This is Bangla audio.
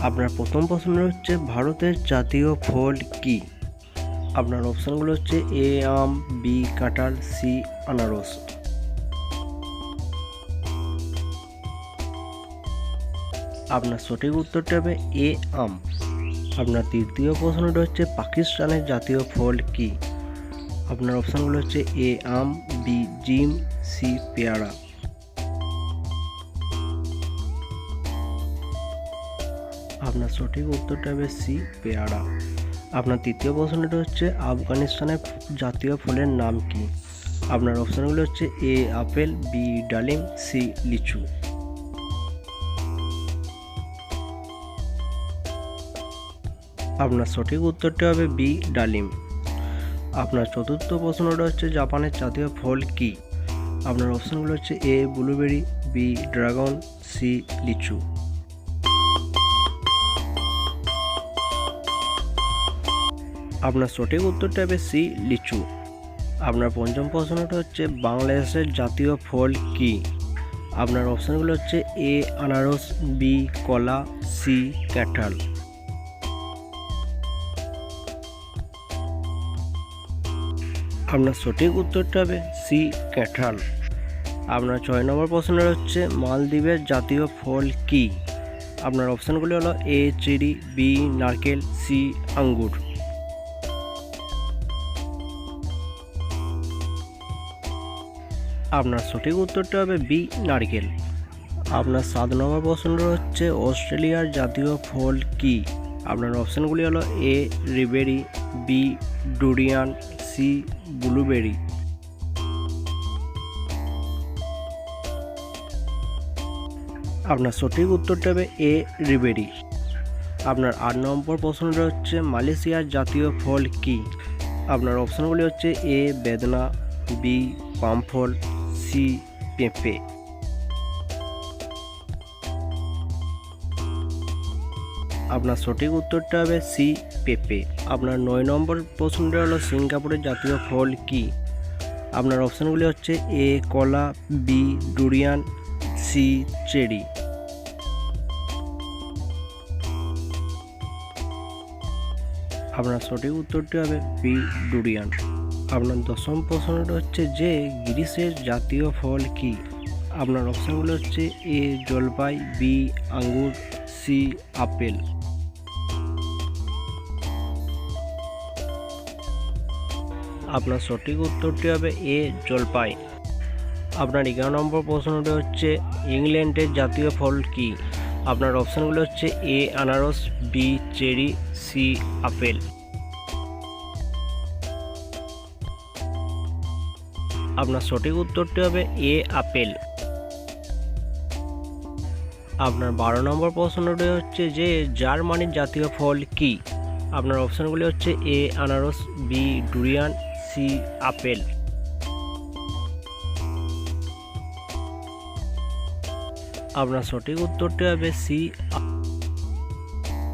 আপনার প্রথম প্রশ্ন হচ্ছে ভারতের জাতীয় ফল কি? আপনার অপশানগুলো হচ্ছে এ আম, বি কাঁঠাল, সি আনারস। আপনার সঠিক উত্তরটা হবে এ আম। আপনার তৃতীয় প্রশ্নটা হচ্ছে পাকিস্তানের জাতীয় ফল কি? আপনার অপশানগুলো হচ্ছে এ আম, বি জিম, সি পেয়ারা। আপনার সঠিক উত্তরটা হবে সি পেয়ারা। আপনার তৃতীয় প্রশ্নটা হচ্ছে আফগানিস্তানের জাতীয় ফলের নাম কি? আপনার অপশানগুলো হচ্ছে এ আপেল, বি ডালিম, সি লিচু। আপনার সঠিক উত্তরটা হবে বি ডালিম। আপনার চতুর্থ প্রশ্নটা হচ্ছে জাপানের জাতীয় ফল কি? আপনার অপশানগুলো হচ্ছে এ ব্লুবেরি, বি ড্রাগন, সি লিচু। আপনার সঠিক উত্তরটা হবে সি লিচু। আপনার পঞ্চম প্রশ্নটা হচ্ছে বাংলাদেশের জাতীয় ফল কি? আপনার অপশানগুলো হচ্ছে এ আনারস, বি কলা, সি কাঁঠাল। আপনার সঠিক উত্তরটা হবে সি কাঁঠাল। আপনার 6 নম্বর প্রশ্নটা হচ্ছে মালদ্বীপের জাতীয় ফল কি? আপনার অপশানগুলি হলো এ চেরি, বি নারকেল, সি আঙ্গুর। আপনার সঠিক উত্তরটা হবে বি নারকেল। আপনার 7 নম্বর প্রশ্নটা হচ্ছে অস্ট্রেলিয়ার জাতীয় ফল কি? আপনার অপশানগুলি হলো A riberry, B durian, C blueberry. আপনার সঠিক উত্তরটা হবে এ রিবেরি। আপনার 8 নম্বর প্রশ্নটা হচ্ছে মালয়েশিয়ার জাতীয় ফল কি? আপনার অপশানগুলি হচ্ছে এ বেদনা, বি পাম ফল, সি পেঁপে। আপনার সঠিক উত্তরটা হবে সি পেঁপে। আপনার 9 নম্বর প্রশ্নটা হলো সিঙ্গাপুরের জাতীয় ফল কি? আপনার অপশানগুলি হচ্ছে এ কলা, বি ডুরিয়ান, সি চেরি। আপনার সঠিক উত্তরটি হবে বি ডুরিয়ান। আপনার 10ম প্রশ্নটা হচ্ছে যে গ্রিসের জাতীয় ফল কি? আপনার অপশানগুলো হচ্ছে এ জলপাই, বি আঙ্গুর, সি আপেল। আপনার সঠিক উত্তরটি হবে এ জলপাই। আপনার 11 নম্বর প্রশ্নটি হচ্ছে ইংল্যান্ডের জাতীয় ফল কি? আপনার অপশানগুলো হচ্ছে এ আনারস, বি চেরি, সি আপেল। আপনার সঠিক উত্তরটি হবে এ আপেল। আপনার 12 নম্বর প্রশ্নটি হচ্ছে যে জার্মানির জাতীয় ফল কি? আপনার অপশানগুলি হচ্ছে এ আনারস, বি ডুরিয়ান, সি আপেল। আপনার সঠিক উত্তরটি হবে সি